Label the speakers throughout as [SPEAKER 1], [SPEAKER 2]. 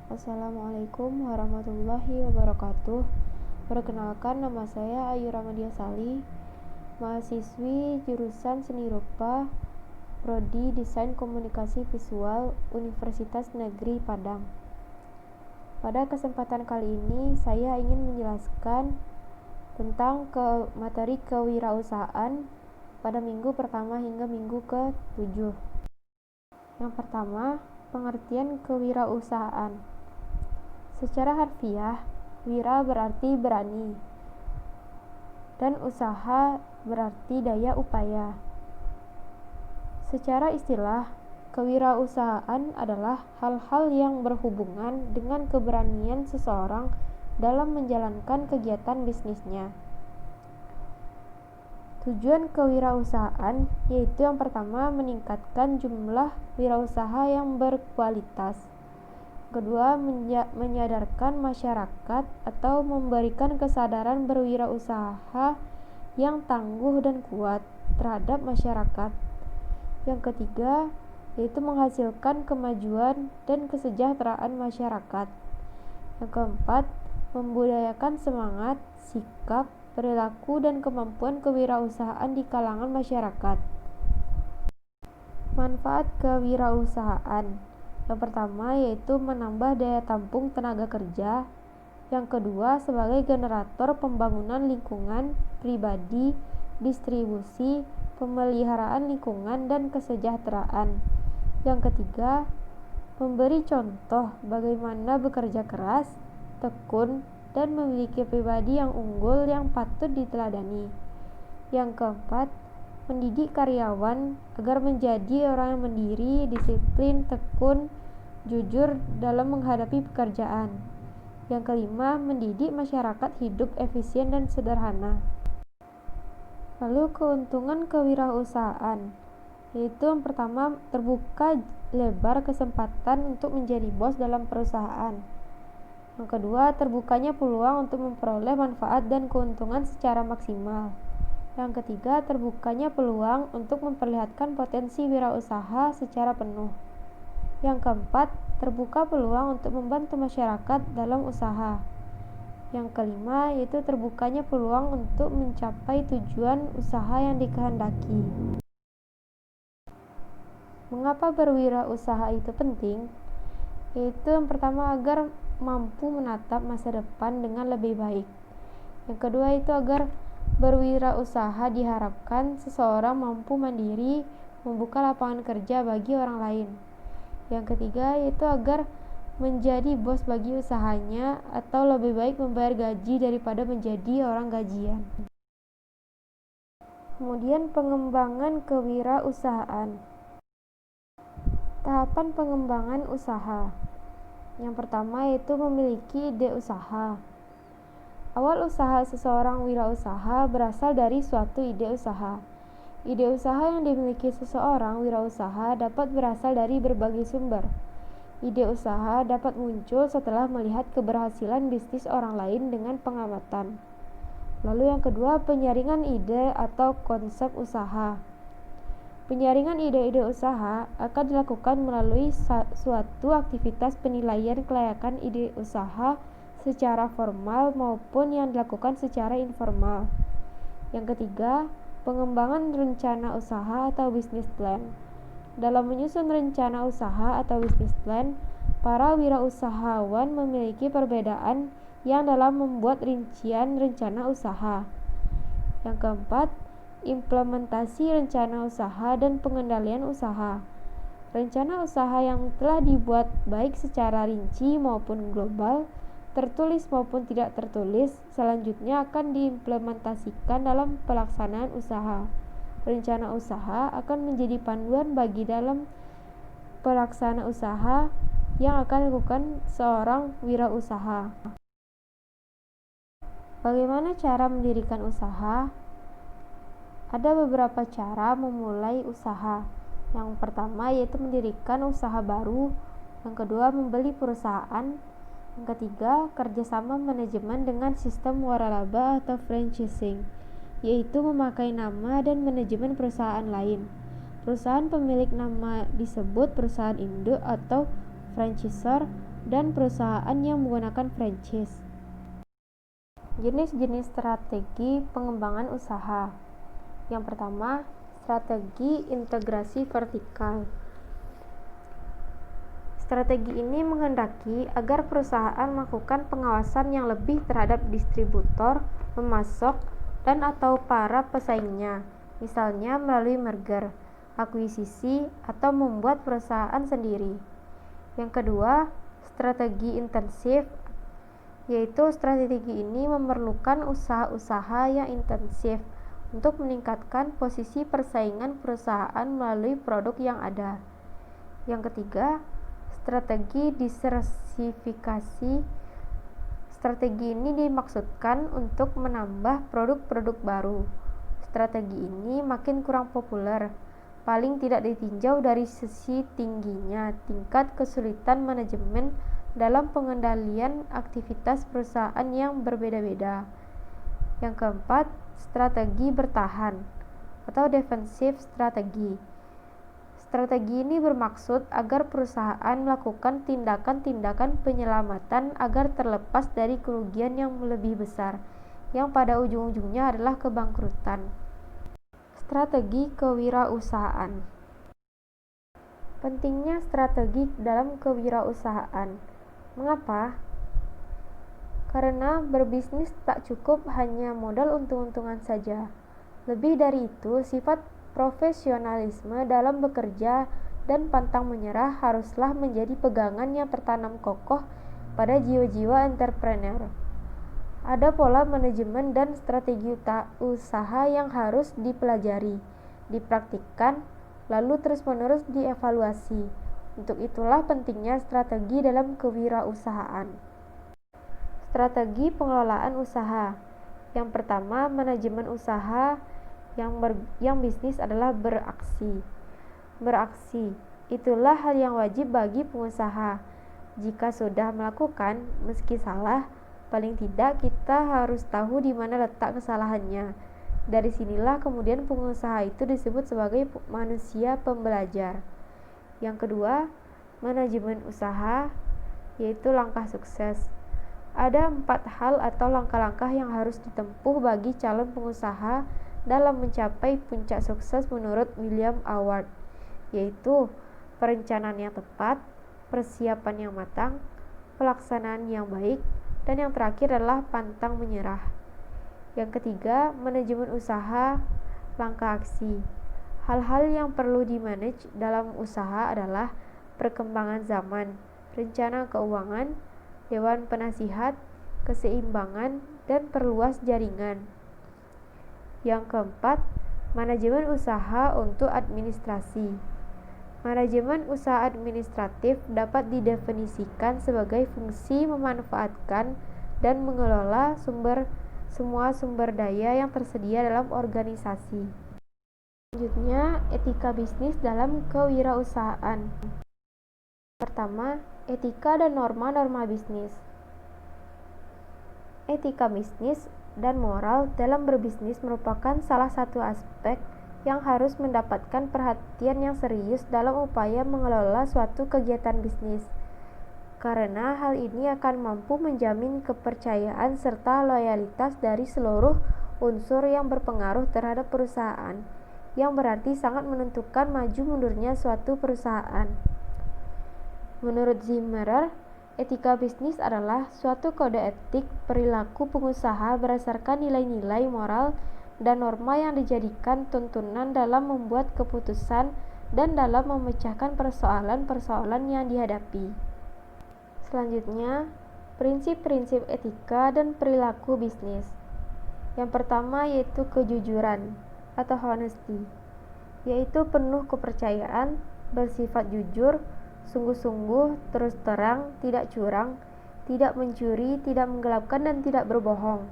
[SPEAKER 1] Assalamualaikum warahmatullahi wabarakatuh. Perkenalkan, nama saya Ayu Ramadia Sali, mahasiswi jurusan Seni Rupa, Prodi Desain Komunikasi Visual, Universitas Negeri Padang. Pada kesempatan kali ini, saya ingin menjelaskan tentang materi kewirausahaan pada minggu pertama hingga minggu ke-7. Yang pertama, pengertian kewirausahaan. Secara harfiah, wira berarti berani, dan usaha berarti daya upaya. Secara istilah, kewirausahaan adalah hal-hal yang berhubungan dengan keberanian seseorang dalam menjalankan kegiatan bisnisnya. Tujuan kewirausahaan yaitu yang pertama, meningkatkan jumlah wirausaha yang berkualitas. Kedua, menyadarkan masyarakat atau memberikan kesadaran berwirausaha yang tangguh dan kuat terhadap masyarakat. Yang ketiga, yaitu menghasilkan kemajuan dan kesejahteraan masyarakat. Yang keempat, membudayakan semangat, sikap, perilaku, dan kemampuan kewirausahaan di kalangan masyarakat. Manfaat kewirausahaan. Yang pertama yaitu menambah daya tampung tenaga kerja. Yang kedua, sebagai generator pembangunan lingkungan pribadi, distribusi, pemeliharaan lingkungan, dan kesejahteraan. Yang ketiga, memberi contoh bagaimana bekerja keras, tekun, dan memiliki pribadi yang unggul yang patut diteladani. Yang keempat, mendidik karyawan agar menjadi orang yang mandiri, disiplin, tekun, jujur dalam menghadapi pekerjaan. Yang kelima, mendidik masyarakat hidup efisien dan sederhana. Lalu keuntungan kewirausahaan, yaitu yang pertama, terbuka lebar kesempatan untuk menjadi bos dalam perusahaan. Yang kedua, terbukanya peluang untuk memperoleh manfaat dan keuntungan secara maksimal. Yang ketiga, terbukanya peluang untuk memperlihatkan potensi wirausaha secara penuh. Yang keempat, terbuka peluang untuk membantu masyarakat dalam usaha. Yang kelima, yaitu terbukanya peluang untuk mencapai tujuan usaha yang dikehendaki. Mengapa berwirausaha itu penting? Yaitu yang pertama, agar mampu menatap masa depan dengan lebih baik. Yang kedua, itu agar berwirausaha diharapkan seseorang mampu mandiri, membuka lapangan kerja bagi orang lain. Yang ketiga, yaitu agar menjadi bos bagi usahanya atau lebih baik membayar gaji daripada menjadi orang gajian. Kemudian, pengembangan kewirausahaan. Tahapan pengembangan usaha. Yang pertama yaitu memiliki ide usaha. Awal usaha seseorang wirausaha berasal dari suatu ide usaha. Ide usaha yang dimiliki seseorang wirausaha dapat berasal dari berbagai sumber. Ide usaha dapat muncul setelah melihat keberhasilan bisnis orang lain dengan pengamatan. Lalu yang kedua, penyaringan ide atau konsep usaha. Penyaringan ide-ide usaha akan dilakukan melalui suatu aktivitas penilaian kelayakan ide usaha secara formal maupun yang dilakukan secara informal. Yang ketiga, pengembangan rencana usaha atau business plan. Dalam menyusun rencana usaha atau business plan, para wirausahawan memiliki perbedaan yang dalam membuat rincian rencana usaha. Yang keempat, implementasi rencana usaha dan pengendalian usaha. Rencana usaha yang telah dibuat baik secara rinci maupun global, tertulis maupun tidak tertulis, selanjutnya akan diimplementasikan dalam pelaksanaan usaha. Rencana usaha akan menjadi panduan bagi dalam pelaksanaan usaha yang akan dilakukan seorang wirausaha. Bagaimana cara mendirikan usaha? Ada beberapa cara memulai usaha. Yang pertama yaitu mendirikan usaha baru. Yang kedua, membeli perusahaan. Yang ketiga, kerjasama manajemen dengan sistem waralaba atau franchising, yaitu memakai nama dan manajemen perusahaan lain. Perusahaan pemilik nama disebut perusahaan induk atau franchisor, dan perusahaan yang menggunakan franchise. Jenis-jenis strategi pengembangan usaha. Yang pertama, strategi integrasi vertikal. Strategi ini menghendaki agar perusahaan melakukan pengawasan yang lebih terhadap distributor, pemasok, dan atau para pesaingnya, misalnya melalui merger, akuisisi, atau membuat perusahaan sendiri. Yang kedua, strategi intensif, yaitu strategi ini memerlukan usaha-usaha yang intensif untuk meningkatkan posisi persaingan perusahaan melalui produk yang ada. Yang ketiga, strategi diversifikasi. Strategi ini dimaksudkan untuk menambah produk-produk baru. Strategi ini makin kurang populer, paling tidak ditinjau dari sisi tingginya tingkat kesulitan manajemen dalam pengendalian aktivitas perusahaan yang berbeda-beda. Yang keempat, strategi bertahan atau defensive strategi. Strategi ini bermaksud agar perusahaan melakukan tindakan-tindakan penyelamatan agar terlepas dari kerugian yang lebih besar, yang pada ujung-ujungnya adalah kebangkrutan. Strategi kewirausahaan. Pentingnya strategi dalam kewirausahaan. Mengapa? Karena berbisnis tak cukup hanya modal untung-untungan saja. Lebih dari itu, sifat profesionalisme dalam bekerja dan pantang menyerah haruslah menjadi pegangan yang tertanam kokoh pada jiwa-jiwa entrepreneur. Ada pola manajemen dan strategi usaha yang harus dipelajari, dipraktikkan, lalu terus-menerus dievaluasi. Untuk itulah pentingnya strategi dalam kewirausahaan. Strategi pengelolaan usaha. Yang pertama, manajemen usaha. Yang bisnis adalah beraksi. Beraksi, itulah hal yang wajib bagi pengusaha. Jika sudah melakukan, meski salah, paling tidak kita harus tahu di mana letak kesalahannya. Dari sinilah kemudian pengusaha itu disebut sebagai manusia pembelajar. Yang kedua, manajemen usaha, yaitu langkah sukses. Ada 4 hal atau langkah-langkah yang harus ditempuh bagi calon pengusaha dalam mencapai puncak sukses menurut William Award, yaitu perencanaan yang tepat, persiapan yang matang, pelaksanaan yang baik, dan yang terakhir adalah pantang menyerah. Yang ketiga, manajemen usaha, langkah aksi. Hal-hal yang perlu dimanage dalam usaha adalah perkembangan zaman, rencana keuangan, dewan penasihat, keseimbangan, dan perluas jaringan. Yang keempat, manajemen usaha untuk administrasi. Manajemen usaha administratif dapat didefinisikan sebagai fungsi memanfaatkan dan mengelola semua sumber daya yang tersedia dalam organisasi. Selanjutnya, etika bisnis dalam kewirausahaan. Pertama, etika dan norma-norma bisnis. Etika bisnis dan moral dalam berbisnis merupakan salah satu aspek yang harus mendapatkan perhatian yang serius dalam upaya mengelola suatu kegiatan bisnis, karena hal ini akan mampu menjamin kepercayaan serta loyalitas dari seluruh unsur yang berpengaruh terhadap perusahaan, yang berarti sangat menentukan maju mundurnya suatu perusahaan. Menurut Zimmerer, etika bisnis adalah suatu kode etik perilaku pengusaha berdasarkan nilai-nilai moral dan norma yang dijadikan tuntunan dalam membuat keputusan dan dalam memecahkan persoalan-persoalan yang dihadapi. Selanjutnya, prinsip-prinsip etika dan perilaku bisnis. Yang pertama yaitu kejujuran atau honesty, yaitu penuh kepercayaan, bersifat jujur, sungguh-sungguh, terus terang, tidak curang, tidak mencuri, tidak menggelapkan, dan tidak berbohong.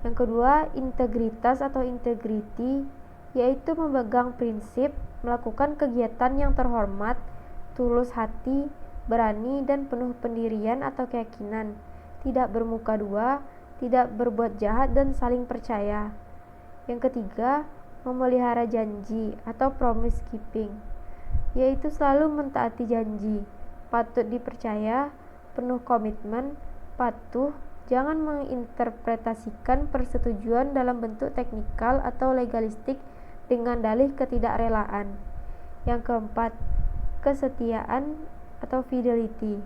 [SPEAKER 1] Yang kedua, integritas atau integrity, yaitu memegang prinsip, melakukan kegiatan yang terhormat, tulus hati, berani, dan penuh pendirian atau keyakinan, tidak bermuka dua, tidak berbuat jahat, dan saling percaya. Yang ketiga, memelihara janji atau promise keeping, yaitu selalu mentaati janji, patut dipercaya, penuh komitmen, patuh, jangan menginterpretasikan persetujuan dalam bentuk teknikal atau legalistik dengan dalih ketidakrelaan. Yang keempat, kesetiaan atau fidelity,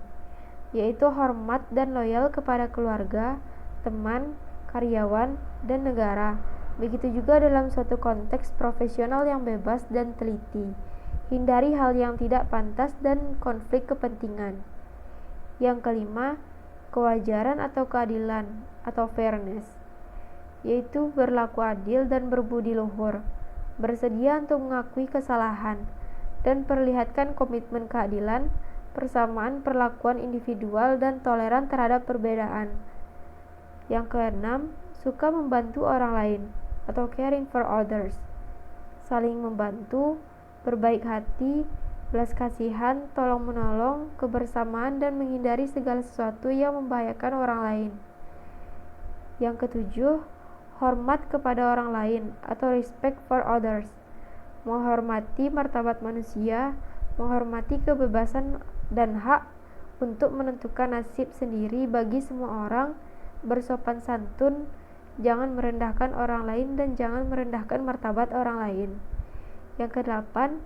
[SPEAKER 1] yaitu hormat dan loyal kepada keluarga, teman, karyawan, dan negara. Begitu juga dalam suatu konteks profesional yang bebas dan teliti. Hindari hal yang tidak pantas dan konflik kepentingan. Yang kelima, kewajaran atau keadilan atau fairness, yaitu berlaku adil dan berbudi luhur, bersedia untuk mengakui kesalahan, dan perlihatkan komitmen keadilan, persamaan perlakuan individual, dan toleran terhadap perbedaan. Yang keenam, suka membantu orang lain atau caring for others, saling membantu, berbaik hati, belas kasihan, tolong menolong, kebersamaan, dan menghindari segala sesuatu yang membahayakan orang lain. Yang ketujuh, hormat kepada orang lain atau respect for others, menghormati martabat manusia, menghormati kebebasan dan hak untuk menentukan nasib sendiri bagi semua orang, bersopan santun, jangan merendahkan orang lain, dan jangan merendahkan martabat orang lain. Yang kedelapan,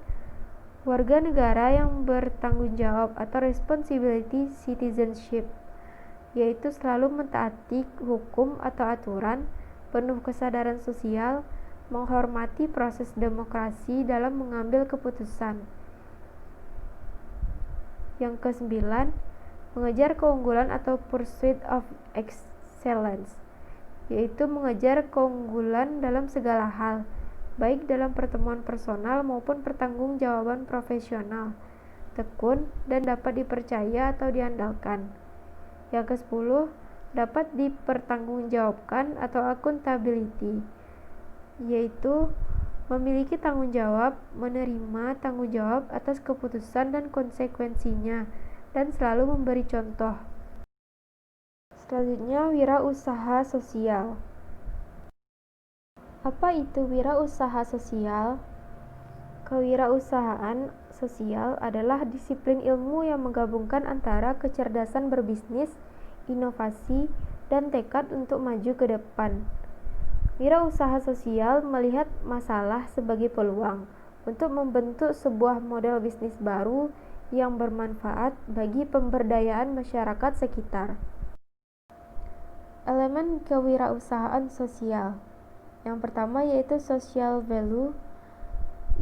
[SPEAKER 1] warga negara yang bertanggung jawab atau responsibility citizenship, yaitu selalu mentaati hukum atau aturan, penuh kesadaran sosial, menghormati proses demokrasi dalam mengambil keputusan. Yang kesembilan, mengejar keunggulan atau pursuit of excellence, yaitu mengejar keunggulan dalam segala hal, baik dalam pertemuan personal maupun pertanggungjawaban profesional, tekun dan dapat dipercaya atau diandalkan. Yang ke-10, dapat dipertanggungjawabkan atau accountability, yaitu memiliki tanggung jawab, menerima tanggung jawab atas keputusan dan konsekuensinya, dan selalu memberi contoh. Selanjutnya, wirausaha sosial. Apa itu wirausaha sosial? Kewirausahaan sosial adalah disiplin ilmu yang menggabungkan antara kecerdasan berbisnis, inovasi, dan tekad untuk maju ke depan. Wirausaha sosial melihat masalah sebagai peluang untuk membentuk sebuah model bisnis baru yang bermanfaat bagi pemberdayaan masyarakat sekitar. Elemen kewirausahaan sosial. Yang pertama yaitu social value,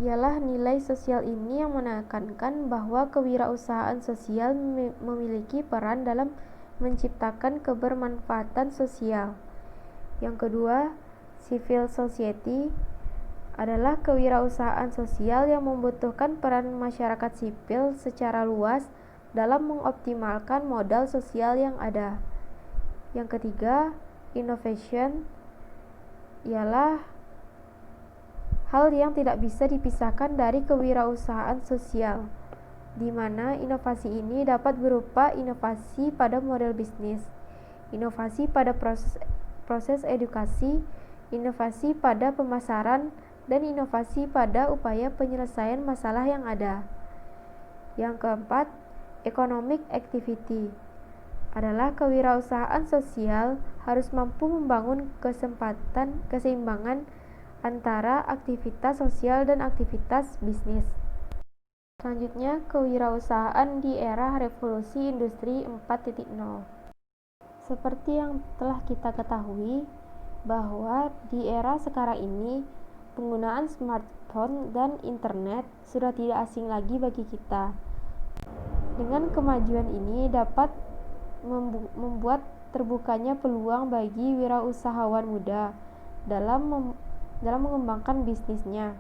[SPEAKER 1] ialah nilai sosial ini yang menekankan bahwa kewirausahaan sosial memiliki peran dalam menciptakan kebermanfaatan sosial. Yang kedua, civil society adalah kewirausahaan sosial yang membutuhkan peran masyarakat sipil secara luas dalam mengoptimalkan modal sosial yang ada. Yang ketiga, innovation ialah hal yang tidak bisa dipisahkan dari kewirausahaan sosial, di mana inovasi ini dapat berupa inovasi pada model bisnis, inovasi pada proses edukasi, inovasi pada pemasaran, dan inovasi pada upaya penyelesaian masalah yang ada. Yang keempat, economic activity adalah kewirausahaan sosial harus mampu membangun keseimbangan antara aktivitas sosial dan aktivitas bisnis. Selanjutnya, kewirausahaan di era revolusi industri 4.0. Seperti yang telah kita ketahui bahwa di era sekarang ini penggunaan smartphone dan internet sudah tidak asing lagi bagi kita. Dengan kemajuan ini dapat membuat terbukanya peluang bagi wirausahawan muda dalam mengembangkan bisnisnya.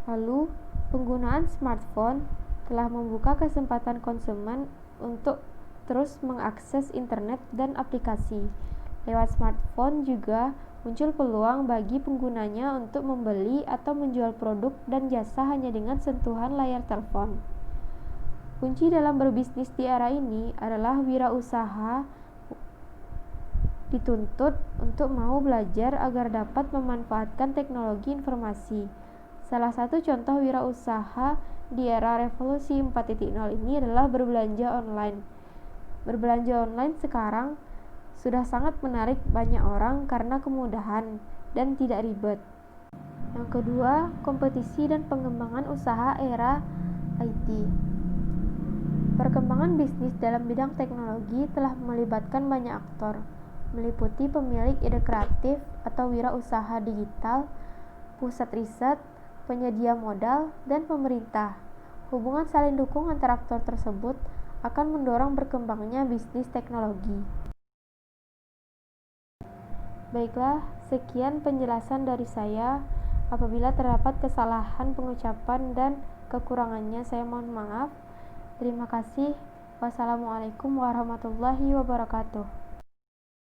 [SPEAKER 1] Lalu, penggunaan smartphone telah membuka kesempatan konsumen untuk terus mengakses internet dan aplikasi. Lewat smartphone juga muncul peluang bagi penggunanya untuk membeli atau menjual produk dan jasa hanya dengan sentuhan layar telepon. Kunci dalam berbisnis di era ini adalah wirausaha dituntut untuk mau belajar agar dapat memanfaatkan teknologi informasi, Salah satu contoh wirausaha di era revolusi 4.0 ini adalah berbelanja online. Berbelanja online sekarang sudah sangat menarik banyak orang karena kemudahan dan tidak ribet. Yang kedua, kompetisi dan pengembangan usaha era IT. Perkembangan bisnis dalam bidang teknologi telah melibatkan banyak aktor, meliputi pemilik ide kreatif atau wirausaha digital, pusat riset, penyedia modal, dan pemerintah. Hubungan saling dukung antara aktor tersebut akan mendorong berkembangnya bisnis teknologi. Baiklah, sekian penjelasan dari saya. Apabila terdapat kesalahan pengucapan dan kekurangannya, saya mohon maaf. Terima kasih. Wassalamualaikum warahmatullahi wabarakatuh.